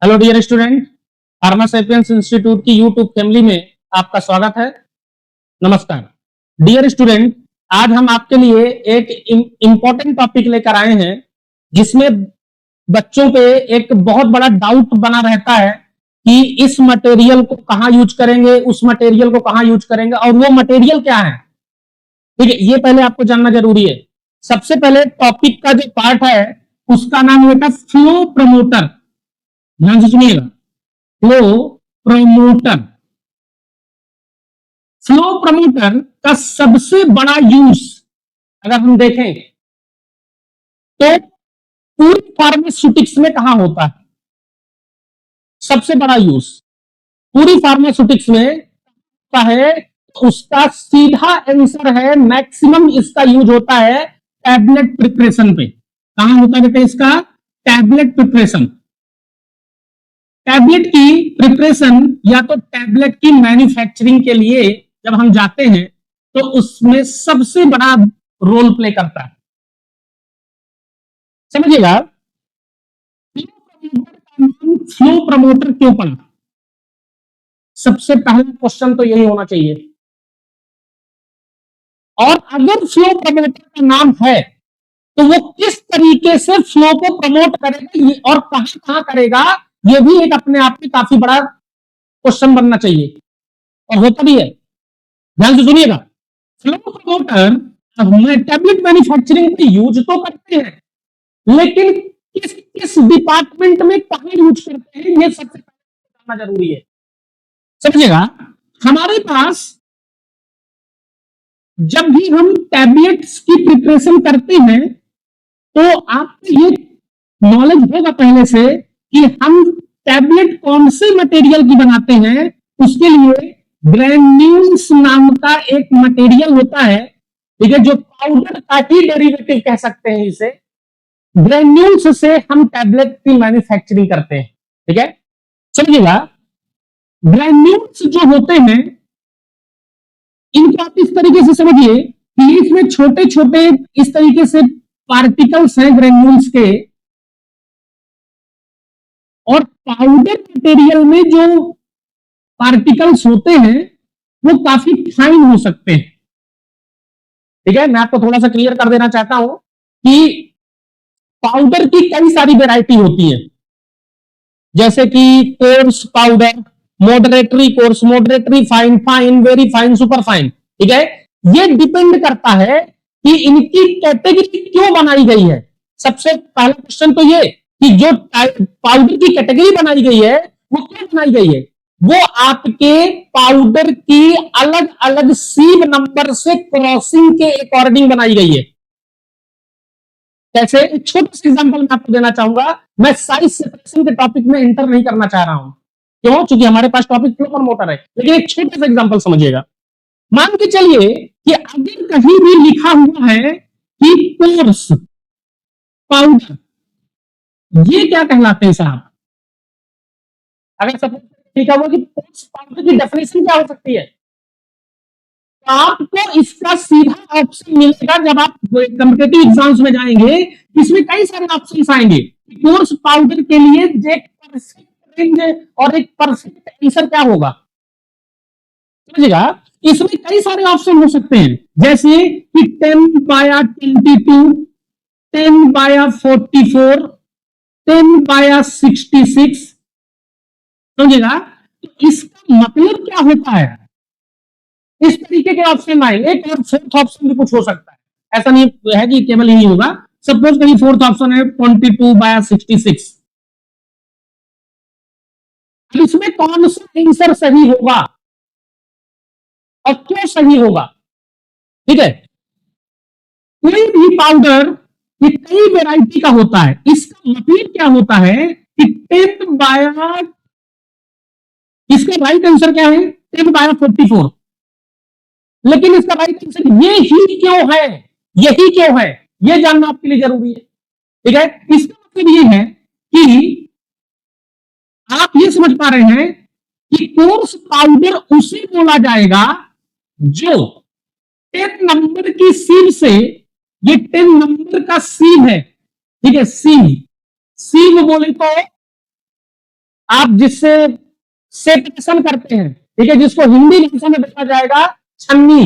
Hello dear student, Pharma Sapiens Institute की YouTube family में आपका स्वागत है। नमस्कार डियर स्टूडेंट, आज हम आपके लिए एक इंपॉर्टेंट टॉपिक लेकर आए हैं जिसमें बच्चों पे एक बहुत बड़ा डाउट बना रहता है कि इस मटेरियल को कहां यूज करेंगे, उस मटेरियल को कहां यूज करेंगे और वो मटेरियल क्या है। ठीक है, ये पहले आपको जानना जरूरी है। सबसे पहले टॉपिक का जो पार्ट है उसका नाम होता है फ्लो प्रमोटर। ध्यान से सुनिएगा, फ्लो प्रमोटर। फ्लो प्रमोटर का सबसे बड़ा यूज अगर हम देखें तो पूरी फार्मास्यूटिक्स में कहां होता है। सबसे बड़ा यूज पूरी फार्मास्यूटिक्स में होता है, उसका सीधा आंसर है मैक्सिमम इसका यूज होता है टैबलेट प्रिपरेशन पे। कहां होता है बेटा इसका? Tablet preparation. टैबलेट की प्रिपरेशन या तो टैबलेट की मैन्युफैक्चरिंग के लिए जब हम जाते हैं तो उसमें सबसे बड़ा रोल प्ले करता है। समझिएगा, फ्लो प्रमोटर क्यों पड़ा? सबसे पहला क्वेश्चन तो यही होना चाहिए। और अगर फ्लो प्रमोटर का नाम है तो वो किस तरीके से फ्लो को प्रमोट करेगा और कहां कहां करेगा, ये भी एक अपने आप में काफी बड़ा क्वेश्चन बनना चाहिए और होता भी है। ध्यान से सुनिएगा, फ्लो प्रमोटर टैबलेट मैन्युफैक्चरिंग में यूज तो करते हैं लेकिन किस किस डिपार्टमेंट में कहां यूज करते हैं ये सबसे पहले जानना जरूरी है। समझिएगा, हमारे पास जब भी हम टैबलेट्स की प्रिपरेशन करते हैं तो आपको ये नॉलेज होगा पहले से कि हम टैबलेट कौन से मटेरियल की बनाते हैं। उसके लिए ग्रेन्यूल्स नाम का एक मटेरियल होता है, ठीक है, जो पाउडर का ही डेरिवेटिव कह सकते हैं इसे। ग्रेन्यूल्स से हम टैबलेट की मैन्युफैक्चरिंग करते हैं। ठीक है, समझिएगा, ग्रेन्यूल्स जो होते हैं इनको आप इस तरीके से समझिए कि इसमें छोटे छोटे इस तरीके से पार्टिकल्स हैं ग्रेन्यूल्स के, और पाउडर मटेरियल में जो पार्टिकल्स होते हैं वो काफी फाइन हो सकते हैं। ठीक है, मैं आपको थोड़ा सा क्लियर कर देना चाहता हूं कि पाउडर की कई सारी वेराइटी होती है, जैसे कि coarse powder, moderately coarse, moderately fine, fine, very fine, super fine. ठीक है, ये डिपेंड करता है कि इनकी कैटेगरी क्यों बनाई गई है। सबसे पहला क्वेश्चन तो ये कि जो पाउडर की कैटेगरी बनाई गई है वो क्यों बनाई गई है। वो आपके पाउडर की अलग अलग सीव नंबर से क्रॉसिंग के अकॉर्डिंग बनाई गई है। कैसे? एक छोटा सा एग्जांपल मैं आपको देना चाहूंगा। मैं साइज सेपरेशन के टॉपिक में इंटर नहीं करना चाह रहा हूं, क्यों? क्योंकि हमारे पास टॉपिक फ्लो प्रमोटर है, लेकिन एक छोटा सा एग्जांपल समझिएगा। मान के चलिए कि अगर कहीं भी लिखा हुआ है कि कोर्स पाउडर, ये क्या कहलाते हैं साहब? अगर सपोज लिखा हुआ कि कोर्स पाउडर की डेफिनेशन क्या हो सकती है, आपको इसका सीधा ऑप्शन मिलेगा जब आप कॉम्पिटिटिव एग्जाम्स में जाएंगे। इसमें कई सारे ऑप्शन आएंगे। कोर्स पाउडर के लिए एक परफेक्ट रेंज और एक परफेक्ट आंसर क्या होगा, समझिएगा। इसमें कई सारे ऑप्शन हो सकते हैं, जैसे कि 10/22, 10/44, 10/66। समझिएगा, तो इसका मतलब क्या होता है? इस तरीके के ऑप्शन आएंगे। एक और फोर्थ ऑप्शन भी कुछ हो सकता है, ऐसा नहीं है कि केवल ही होगा। सपोज कहीं फोर्थ ऑप्शन है 22/66। इसमें कौन सा आंसर सही होगा और क्यों सही होगा? ठीक है, कोई भी पाउडर ये कई वैरायटी का होता है। इसका मतलब क्या होता है कि 10 इसका राइट आंसर क्या है? 10/44। लेकिन इसका राइट आंसर ये ही क्यों है, यही क्यों है, ये जानना आपके लिए जरूरी है। ठीक है, इसका मतलब ये है कि आप ये समझ पा रहे हैं कि कोर्स पाउडर उसे बोला जाएगा जो 10 नंबर की सीव से, ये 10 नंबर का सीव है, ठीक है, सीव, सीव बोले तो आप जिससे सेपरेशन करते हैं, ठीक है, जिसको हिंदी भाषा में देखा जाएगा छन्नी,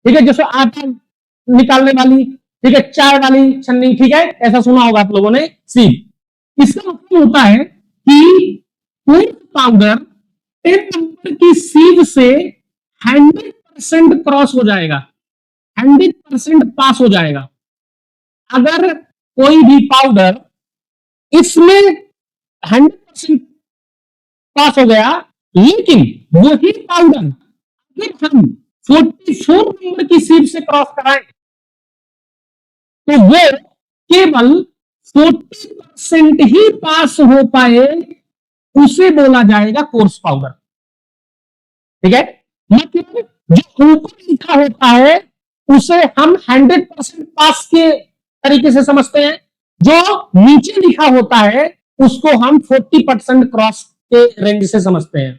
ठीक है, जैसे आटा निकालने वाली, ठीक है, चाय वाली छन्नी, ठीक है, ऐसा सुना होगा आप लोगों ने, सीप। इसका मतलब होता है कि कोई पाउडर 10 नंबर की सीप से 100% क्रॉस हो जाएगा, 100% पास हो जाएगा। अगर कोई भी पाउडर इसमें 100% पास हो गया, लेकिन वही पाउडर अगर हम 44 नंबर की सीट से क्रॉस कराएं तो वो केवल 40% ही पास हो पाए, उसे बोला जाएगा कोर्स पाउडर। ठीक है, मतलब जो ऊपर लिखा होता है उसे हम 100% पास के तरीके से समझते हैं, जो नीचे लिखा होता है उसको हम 40% क्रॉस के रेंज से समझते हैं।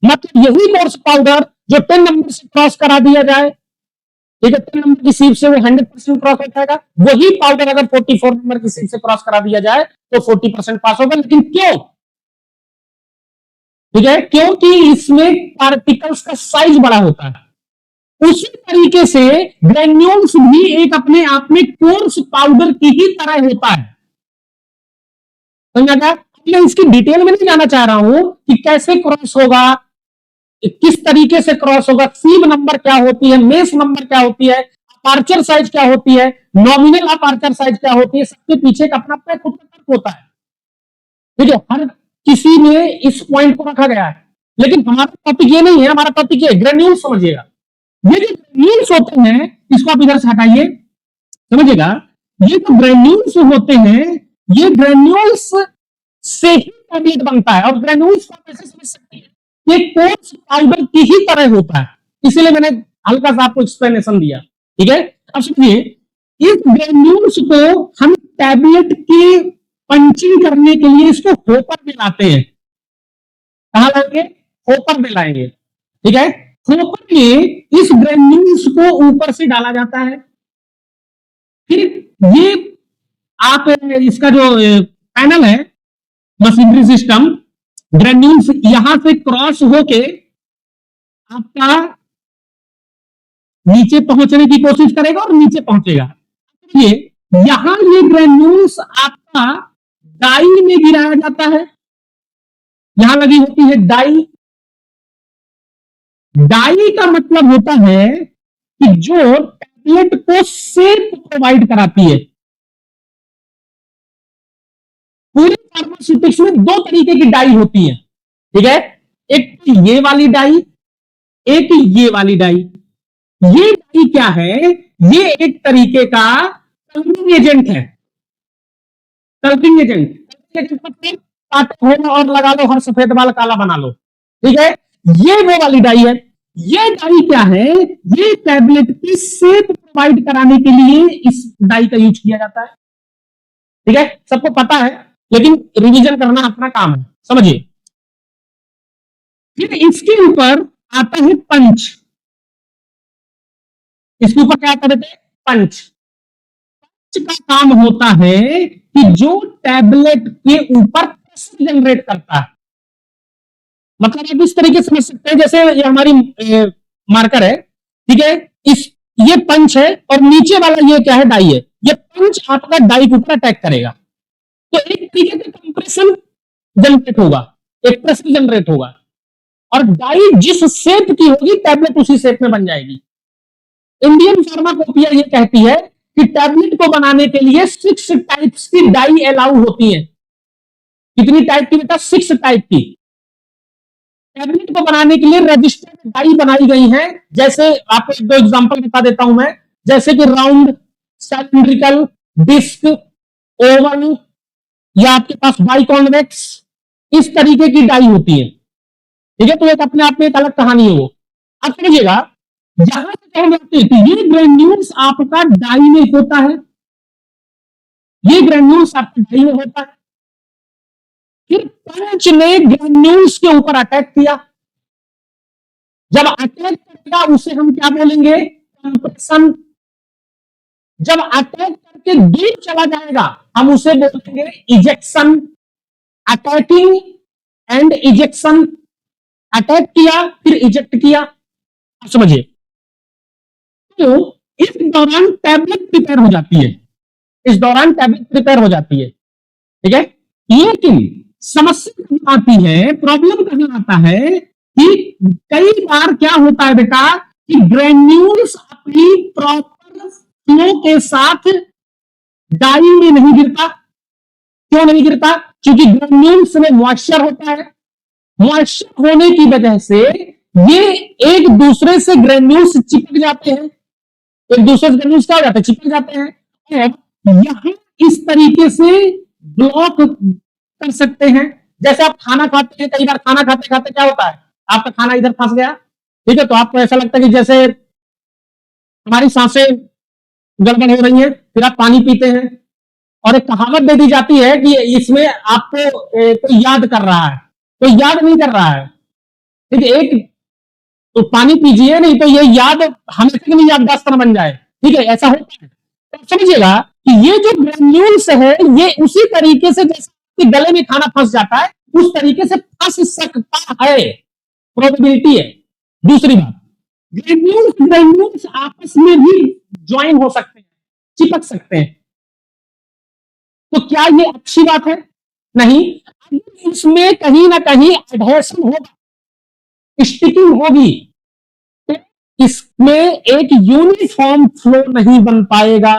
मतलब यही कोर्स पाउडर जो 10 नंबर से क्रॉस करा दिया जाए, ठीक है, 10 नंबर की सीट से वो 100% क्रॉस हो जाएगा, वही पाउडर अगर 44 नंबर की सीट से क्रॉस करा दिया जाए तो 40% पास होगा। लेकिन क्यों? ठीक है, क्योंकि इसमें पार्टिकल्स का साइज बड़ा होता है। उसी तरीके से ग्रेन्यूल्स भी एक अपने आप में कोर्स पाउडर की ही तरह होता है। समझा क्या? मैं इसकी डिटेल में नहीं जाना चाह रहा हूं कि कैसे क्रॉस होगा, किस तरीके से क्रॉस होगा, सीब नंबर क्या होती है, मेस नंबर क्या होती है, अपार्चर साइज क्या होती है, नॉमिनल अपार्चर साइज क्या होती है, सबके पीछे एक अपना अपना खुद का तर्क होता है। ठीक है, हर किसी में इस पॉइंट को रखा गया है, लेकिन हमारा टॉपिक ये नहीं है। हमारा टॉपिक ये ग्रेन्यूल, समझिएगा। ये जो ग्रेन्यूल्स होते हैं, इसको आप इधर से हटाइए, समझिएगा। ये जो ग्रेन्यूल्स होते हैं, ये ग्रेन्यूल्स से ही टैबलेट बनता है, और ग्रेन्यूल्स को आप ऐसे समझ सकते हैं, ये कोर्स पाउडर की ही तरह होता है, इसीलिए मैंने हल्का सा आपको एक्सप्लेनेशन दिया। ठीक है, अब सुनिए, इस ग्रेन्यूल्स को हम टैबलेट की पंचिंग करने के लिए इसको होपर में लाते हैं। कहां लाएंगे? होपर में लाएंगे। ठीक है, होपर में इस ग्रेन्यूल्स को ऊपर से डाला जाता है, फिर ये आप इसका जो पैनल है, मशीनरी सिस्टम, ग्रेन्यूल्स यहां से क्रॉस होके आपका नीचे पहुंचने की कोशिश करेगा और नीचे पहुंचेगा। ये यहां ये ग्रेन्यूल्स आपका डाई में गिराया जाता है, यहां लगी होती है डाई। डाई का मतलब होता है कि जो टैबलेट को शेप प्रोवाइड कराती है। पूरे फार्मास्यूटिक्स में दो तरीके की डाई होती है, ठीक है, एक ये वाली डाई, एक ये वाली डाई। ये डाई क्या है? ये एक तरीके का कलरिंग एजेंट है। कलरिंग एजेंट मतलब और लगा लो, हर सफेद बाल काला बना लो। ठीक है, ये वो वाली डाई है। ये डाई क्या है? ये टैबलेट की शेप प्रोवाइड कराने के लिए इस डाई का यूज किया जाता है। ठीक है, सबको पता है, लेकिन रिवीजन करना अपना काम है, समझिए। फिर इसके ऊपर आता है पंच। इसके ऊपर क्या आता है? पंच। पंच का काम होता है कि जो टैबलेट के ऊपर प्रेशर जनरेट करता है। मतलब आप इस तरीके से समझ सकते हैं, जैसे ये हमारी मार्कर है, ठीक है, इस ये पंच है और नीचे वाला ये क्या है? डाई है। ये पंच आपका डाई के ऊपर अटैक करेगा, तो एक तरीके का कंप्रेशन जनरेट होगा, एक प्रेशर जनरेट होगा, और डाई जिस शेप की होगी टैबलेट उसी शेप में बन जाएगी। इंडियन फार्माकोपिया ये कहती है कि टैबलेट को बनाने के लिए 6 टाइप्स की डाई अलाउ होती है। कितनी टाइप की बेटा? 6 टाइप की। टैबलेट को बनाने के लिए रजिस्टर्ड डाई बनाई गई हैं। जैसे आपको एक दो एग्जांपल बता देता हूं मैं, जैसे कि राउंड, सिलिंड्रिकल, डिस्क, ओवल, या आपके पास बाइकॉन्वेक्स, इस तरीके की डाई होती है। ठीक है, तो एक अपने आप में एक अलग कहानी है वो। अब समझिएगा, यहां से हम आते हैं, ये ग्रेन्यूल्स आपका डाई में होता है, ये ग्रेन्यूल्स आपके डाई में होता है। फिर पंच ने ग्रेन्यूल्स के ऊपर अटैक किया। जब अटैक करेगा उसे हम क्या बोलेंगे? कंप्रेशन। जब अटैक करके दूर चला जाएगा हम उसे बोलेंगे ejection. Attacking and ejection, attack किया फिर इजेक्ट किया, आप समझिए। तो इस दौरान टैबलेट प्रिपेयर हो जाती है, इस दौरान टैबलेट प्रिपेयर हो जाती है, ठीक है। लेकिन समस्या कहां आती है, प्रॉब्लम कहां आता है कि कई बार क्या होता है बेटा कि ग्रेन्यूल्स अपनी प्रॉपर फ्लो के साथ डाई में नहीं गिरता। क्यों नहीं गिरता? क्योंकि ग्रेन्यूल्स में मॉइस्चर होता है, मॉइस्चर होने की वजह से ये एक दूसरे से ग्रेन्यूल्स चिपक जाते हैं, एक दूसरे से ग्रेन्यूल्स क्या हो जाते हैं, चिपक जाते हैं। यहां इस तरीके से ब्लॉक कर सकते हैं। जैसे आप खाना खाते हैं, कई बार खाना खाते खाते क्या होता है, आपका खाना इधर फंस गया, ठीक है, तो आपको ऐसा लगता है कि जैसे हमारी सांसें गड़बड़ हो रही है, फिर आप पानी पीते हैं और एक कहावत दे दी जाती है कि इसमें आपको कोई याद कर रहा है, कोई याद नहीं कर रहा है, ठीक है, एक तो पानी पीजिए, नहीं तो ये याद हमेशा के लिए याददाश्त न बन जाए, ठीक है, ऐसा होता है। तो समझिएगा कि ये जो ग्रेन्यूल्स है ये उसी तरीके से जैसे गले में खाना फंस जाता है उस तरीके से फंस सकता है, प्रोबेबिलिटी है। दूसरी बात, ग्रेन्यूल्स ग्रेन्यूल्स आपस में भी ज्वाइन हो सकते हैं, चिपक सकते हैं। तो क्या ये अच्छी बात है? नहीं। इसमें कहीं ना कहीं एडहेशन होगा, स्टिकिंग होगी, तो इसमें एक यूनिफॉर्म फ्लो नहीं बन पाएगा।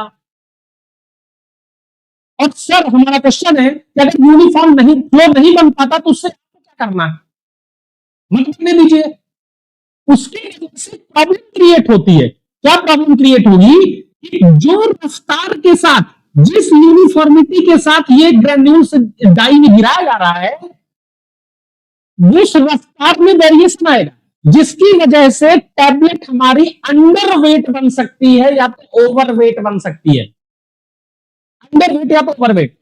और सर हमारा क्वेश्चन है कि अगर यूनिफॉर्म नहीं फ्लो नहीं बन पाता तो उससे क्या करना है, मतलब नहीं दीजिए, उसकी वजह से प्रॉब्लम क्रिएट होती है। क्या प्रॉब्लम क्रिएट होगी कि जो रफ्तार के साथ, जिस यूनिफॉर्मिटी के साथ ये ग्रेन्यूल्स डाई में गिराया जा रहा है, उस रफ्तार में वेरिएशन आएगा जिसकी वजह से टैबलेट हमारी अंडर वेट बन सकती है या तो ओवर वेट बन सकती है, अंडर वेट या तो ओवर वेट।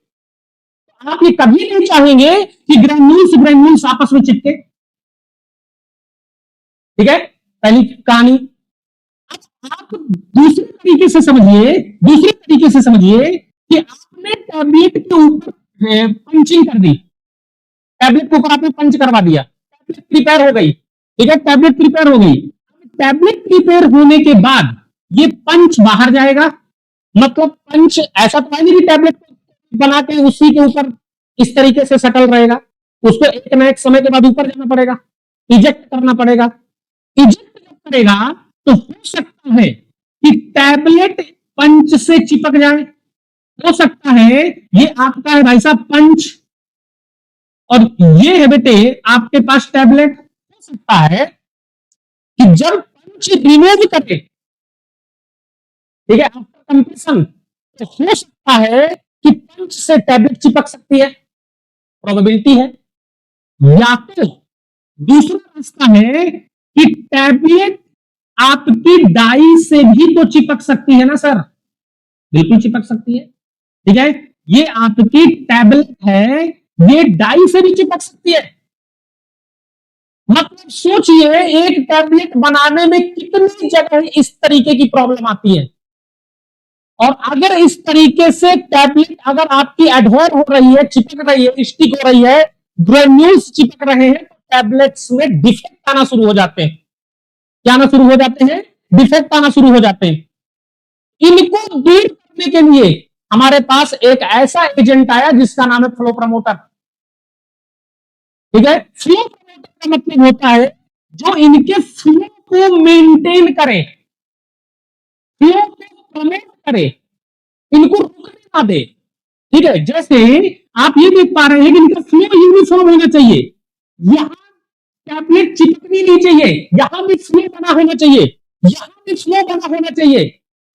आप ये कभी नहीं चाहेंगे कि ग्रेन्यूल्स ग्रेन्यूल्स आपस में चिपके, ठीक है, पहली कहानी। अब आप दूसरे तरीके से समझिए, दूसरे तरीके से समझिए कि आपने टैबलेट के ऊपर पंचिंग कर दी, टैबलेट के ऊपर आपने पंच करवा दिया, टैबलेट प्रिपेयर हो गई, ठीक है, टैबलेट प्रिपेयर हो गई। टैबलेट प्रिपेयर होने के बाद ये पंच बाहर जाएगा, मतलब पंच ऐसा तो है नहीं कि टैबलेट बना के उसी के ऊपर इस तरीके से सटल रहेगा, उसको एक ना एक समय के बाद ऊपर जाना पड़ेगा, इजेक्ट करना पड़ेगा। इजेक्ट जब करेगा तो हो सकता है कि टैबलेट पंच से चिपक जाए, हो सकता है ये आपका है भाई साहब पंच और ये है बेटे आपके पास टैबलेट। हो सकता है कि जब पंच रिमूव करे, ठीक है, आफ्टर कंप्रेशन, तो हो सकता है कि पंच से टैबलेट चिपक सकती है, प्रोबेबिलिटी है। या तो दूसरा रास्ता है कि टैबलेट आपकी डाई से भी तो चिपक सकती है ना सर, बिल्कुल चिपक सकती है, ठीक है, ये आपकी टैबलेट है, ये डाई से भी चिपक सकती है। मतलब सोचिए एक टैबलेट बनाने में कितनी जगह इस तरीके की प्रॉब्लम आती है, और अगर इस तरीके से टैबलेट अगर आपकी एडहेयर हो रही है, चिपक रही है, स्टिक हो रही है, ग्रेन्यूल्स चिपक रहे हैं, तो टैबलेट्स में डिफेक्ट आना शुरू हो जाते हैं। क्या आना शुरू हो जाते हैं? डिफेक्ट आना शुरू हो जाते हैं। इनको दूर करने के लिए हमारे पास एक ऐसा एजेंट आया जिसका नाम है फ्लो प्रमोटर, ठीक है। फ्लो प्रमोटर का मतलब होता है जो इनके फ्लो को मेंटेन करे, फ्लो को प्रमोट करे, इनको रुकने ना दे, ठीक है। जैसे आप ये देख पा रहे हैं कि इनका फ्लो यूनिफॉर्म होना चाहिए, यहां टैबलेट चिपकनी नहीं चाहिए, यहां भी फ्लो बना होना चाहिए, यहां भी फ्लो बना होना चाहिए,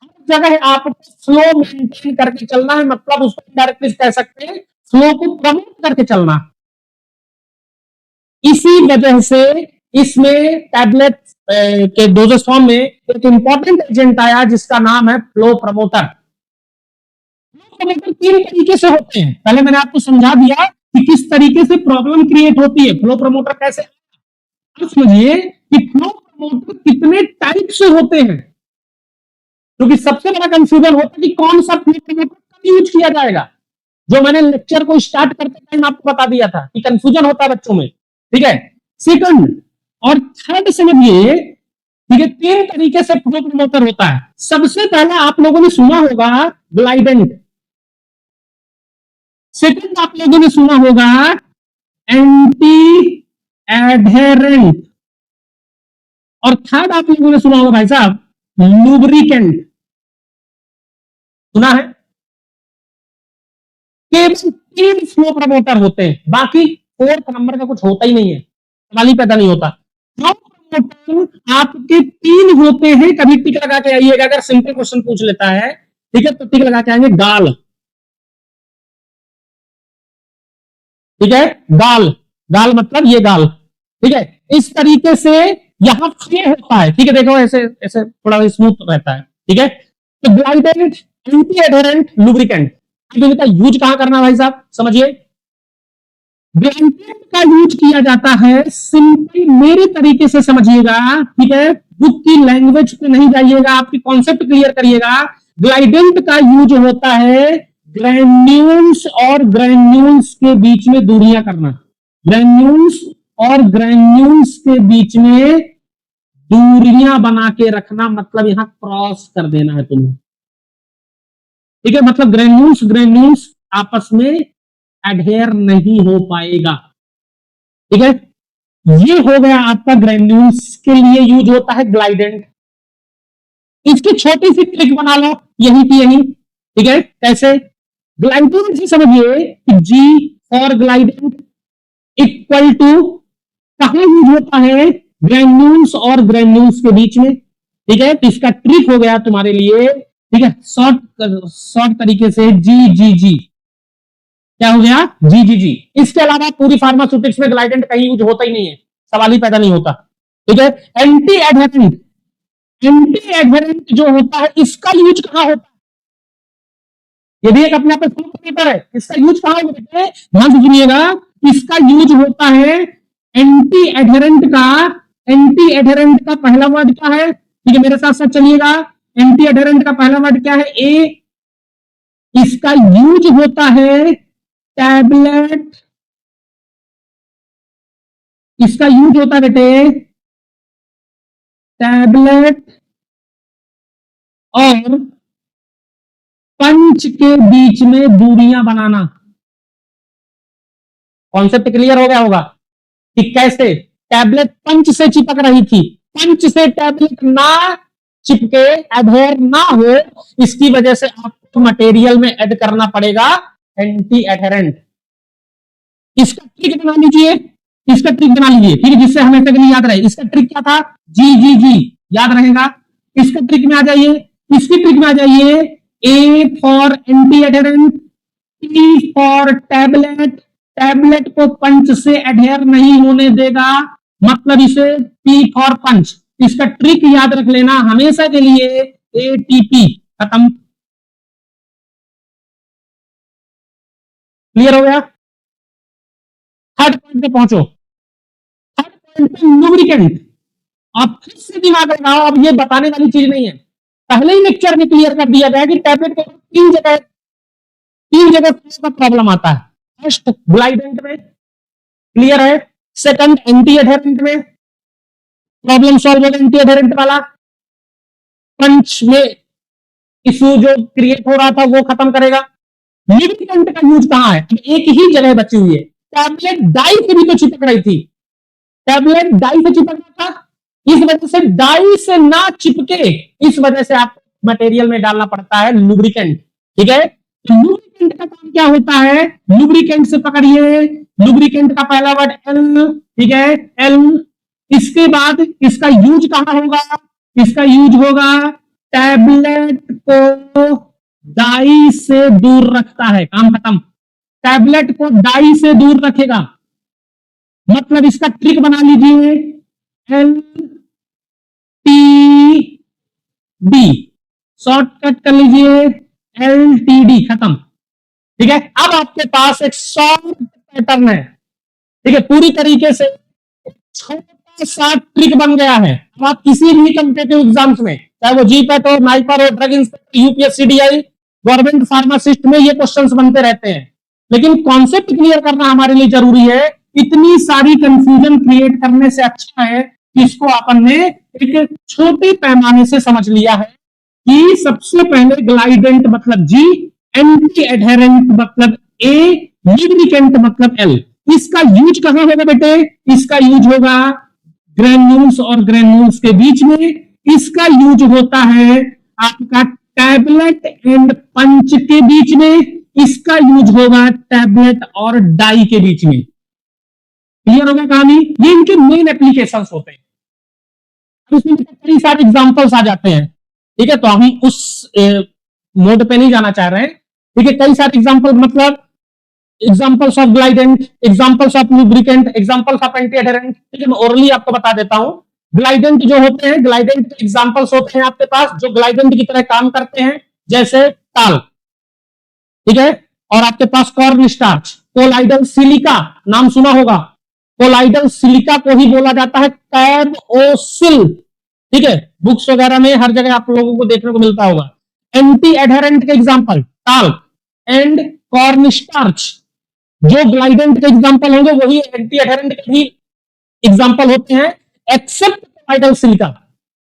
हर जगह आपको फ्लो मेंटेन करके चलना है, मतलब उसको डायरेक्टली कह सकते हैं फ्लो को प्रमोट करके चलना। इसी वजह से इसमें टैबलेट के डोजेस फॉर्म में एक इंपॉर्टेंट एजेंट आया जिसका नाम है फ्लो प्रमोटर। फ्लो प्रमोटर तीन तरीके से होते हैं, पहले मैंने आपको समझा दिया कि किस तरीके से प्रॉब्लम क्रिएट होती है, फ्लो प्रमोटर कैसे। अब समझिए कि फ्लो प्रमोटर कितने टाइप से होते हैं, क्योंकि सबसे बड़ा कंफ्यूजन होता है कि कौन सा फ्लो प्रमोटर कब यूज किया जाएगा, जो मैंने लेक्चर को स्टार्ट करते टाइम आपको बता दिया था कि कंफ्यूजन होता है बच्चों में ठीक है, सेकंड और थर्ड समझिए, ठीक है, तीन तरीके से फ्लो प्रमोटर होता है। सबसे पहला आप लोगों ने सुना होगा ग्लाइडेंट, सेकंड आप लोगों ने सुना होगा एंटी एडहेरेंट, और थर्ड आप लोगों ने सुना होगा भाई साहब लुब्रिकेंट। सुना है? केवल तीन फ्लो प्रमोटर होते हैं, बाकी फोर्थ नंबर का कुछ होता ही नहीं है, सवाल ही पैदा नहीं होता। फ्लो प्रमोटर आपके तीन होते हैं, कभी टिक लगा के आइएगा अगर सिंपल क्वेश्चन पूछ लेता है, ठीक है, तो टिक लगा के आएंगे गाल, ठीक है, गाल, गाल मतलब ये गाल, ठीक है, इस तरीके से यहां फ्ले होता है, ठीक है, देखो ऐसे ऐसे थोड़ा स्मूथ रहता है, ठीक है। तो ग्लाइडेंट, एंटी एडहेरेंट, लुब्रिकेंट, का यूज कहां करना भाई साहब समझिए। ग्लाइडेंट का यूज किया जाता है, सिंपल मेरे तरीके से समझिएगा, ठीक है, बुक की लैंग्वेज पे नहीं जाइएगा, आपकी कॉन्सेप्ट क्लियर करिएगा। ग्लाइडेंट का यूज होता है ग्रैन्यूल्स और ग्रैन्यूल्स के बीच में दूरियां करना, ग्रैन्यूल्स और ग्रैन्यूल्स के बीच में दूरियां बना के रखना, मतलब यहां क्रॉस कर देना है तुम्हें, ठीक है, मतलब ग्रैन्यूल्स ग्रैन्यूल्स आपस में एडहेयर नहीं हो पाएगा, ठीक है। ये हो गया आपका ग्रैन्यूल्स के लिए यूज होता है ग्लाइडेंट। इसकी छोटी सी ट्रिक बना लो यही की यही, ठीक है, कैसे? ग्लाइडेंट से समझिए कि जी फॉर ग्लाइडेंट इक्वल टू कहां यूज होता है, ग्रैन्यूल्स और ग्रैन्यूल्स के बीच में, ठीक है। तो इसका ट्रिक हो गया तुम्हारे लिए, ठीक है, शॉर्ट तरीके से जी जी जी, क्या हो गया, जी जी जी। इसके अलावा पूरी फार्मास्यूटिक्स में ग्लाइडेंट कहीं यूज होता ही नहीं है, सवाल ही पैदा नहीं होता, ठीक है। एंटी एडहेरेंट, एंटी एडहेरेंट जो होता है इसका यूज कहां होता है, ये भी एक अपने आप में पेपर है, इसका यूज कहां होगा बेटे, ध्यान से सुनिएगा, इसका यूज होता है एंटी एडहेरेंट का, एंटी एडहेरेंट का पहला वर्ड क्या है, ठीक है, मेरे साथ साथ चलिएगा, एंटी एडहेरेंट का पहला वर्ड क्या है, ए, इसका यूज होता है टैबलेट, इसका यूज होता है बेटे टैबलेट और पंच के बीच में दूरियां बनाना। कॉन्सेप्ट क्लियर हो गया होगा कि कैसे टैबलेट पंच से चिपक रही थी, पंच से टैबलेट ना चिपके, एडहेयर ना हो, इसकी वजह से आपको मटेरियल में ऐड करना पड़ेगा एंटी एडहेरेंट। इसका ट्रिक बना लीजिए, इसका ट्रिक बना लीजिए, ठीक है, जिससे हमेशा के लिए याद रहे। इसका ट्रिक क्या था, जी जी जी, याद रहेगा। इसका ट्रिक में आ जाइए, इसकी ट्रिक में आ जाइए, A for anti adherent, T for tablet, tablet को पंच से एडहेयर नहीं होने देगा, मतलब इसे पी फॉर पंच। इसका ट्रिक याद रख लेना हमेशा के लिए, एटीपी, खत्म, क्लियर हो गया। थर्ड पॉइंट पे पहुंचो, थर्ड पॉइंट पे लुब्रिकेंट। आप फिर से दिमाग लगाओ, अब ये बताने वाली चीज नहीं है, पहले ही लेक्चर में क्लियर कर दिया गया कि टैबलेट को तीन जगह का प्रॉब्लम आता है। फर्स्ट ग्लाइडेंट में क्लियर है, सेकंड एंटी एडहेरेंट में प्रॉब्लम सॉल्व होगा, एंटी एडहेरेंट वाला, पंच में इशू जो क्रिएट हो रहा था वो खत्म करेगा। लुब्रिकेंट का यूज कहां है, एक ही जगह बची हुई है, टैबलेट डाई से भी तो चिपक रही थी, टैबलेट डाई से चिपक रहा था, इस वजह से डाई से ना चिपके, इस वजह से आप मटेरियल में डालना पड़ता है लुब्रिकेंट, ठीक है। लुब्रिकेंट का काम क्या होता है, लुब्रिकेंट से पकड़िए, लुब्रिकेंट का पहला वर्ड एल, ठीक है, एल। इसके बाद इसका यूज कहां होगा, इसका यूज होगा टैबलेट को डाई से दूर रखता है, काम खत्म, टैबलेट को डाई से दूर रखेगा, मतलब इसका ट्रिक बना लीजिए, एल टी डी, शॉर्टकट कर लीजिए, एल टी डी, खत्म, ठीक है। अब आपके पास एक शॉर्ट पैटर्न है, ठीक है, पूरी तरीके से छोटा सा ट्रिक बन गया है। अब आप किसी भी कॉम्पिटिटिव एग्जाम्स में, चाहे वो जीपैट हो, नाइपर हो, drug inspector, UPSC, DI, government pharmacist में ये क्वेश्चंस बनते रहते हैं, लेकिन कॉन्सेप्ट क्लियर करना हमारे लिए जरूरी है इतनी सारी कंफ्यूजन क्रिएट करने से अच्छा है कि इसको अपन ने एक छोटे पैमाने से समझ लिया है कि सबसे पहले ग्लाइडेंट मतलब जी, एंटी एडहेरेंट मतलब ए, लुब्रिकेंट मतलब एल। इसका यूज कहां होगा बेटे? इसका यूज होगा ग्रेन्यूल्स और ग्रेन्यूल्स के बीच में। इसका यूज होता है आपका टैबलेट एंड पंच के बीच में। इसका यूज होगा टैबलेट और डाई के बीच में। क्लियर होगा कहानी? ये इनके मेन एप्लीकेशंस होते हैं। इसमें कई सारे एग्जांपल्स आ जाते हैं। ठीक है, तो हम उस मोड पे नहीं जाना चाह रहे हैं। ठीक है, कई सारे एग्जांपल मतलब examples of glidant, examples of lubricant, examples of anti adherent. ठीक है, मैं ओरली आपको बता देता हूं। ग्लाइडेंट जो होते हैं, ग्लाइडेंट के एग्जांपल्स होते हैं आपके पास जो ग्लाइडेंट की तरह काम करते हैं, जैसे टाल। ठीक है, और आपके पास कॉर्न स्टार्च, कोलाइडल सिलिका, नाम सुना होगा। कोलाइडल सिलिका को ही बोला जाता है कैबओसिल। ठीक है, बुक्स वगैरह में हर जगह आप लोगों को देखने को मिलता होगा। एंटी एडहेरेंट के example talc and corn starch. जो ग्लाइडेंट के एग्जांपल होंगे वही एंटी एडहेरेंट के भी एग्जांपल होते हैं, except colloidal silica.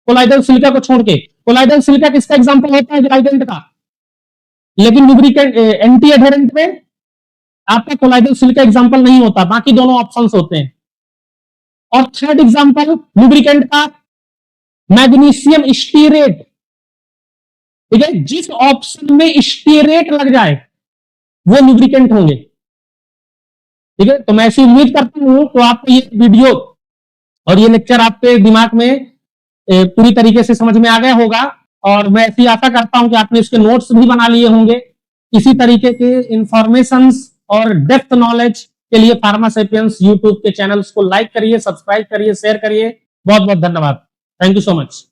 Colloidal silica को छोड़ के, कोलाइडल सिलिका किसका एग्जांपल होता है? ग्लाइडेंट का। लेकिन लुब्रिकेंट एंटी एडहेरेंट में आपका कोलाइडल सिलिका एग्जांपल नहीं होता, बाकी दोनों ऑप्शंस होते हैं। और थर्ड एग्जांपल लुब्रिकेंट का मैग्नीशियम स्टीरेट। ठीक है, जिस ऑप्शन में स्टीरेट लग जाए वो लुब्रिकेंट होंगे। ठीक है, तो मैं ऐसी उम्मीद करता हूं तो आपको ये वीडियो और ये लेक्चर आपके दिमाग में पूरी तरीके से समझ में आ गया होगा। और मैं ऐसी आशा करता हूं कि आपने इसके नोट्स भी बना लिए होंगे। इसी तरीके के इंफॉर्मेशन और डेप्थ नॉलेज के लिए फार्मा सेपियंस यूट्यूब के चैनल्स को लाइक करिए, सब्सक्राइब करिए, शेयर करिए। बहुत बहुत धन्यवाद। Thank you so much.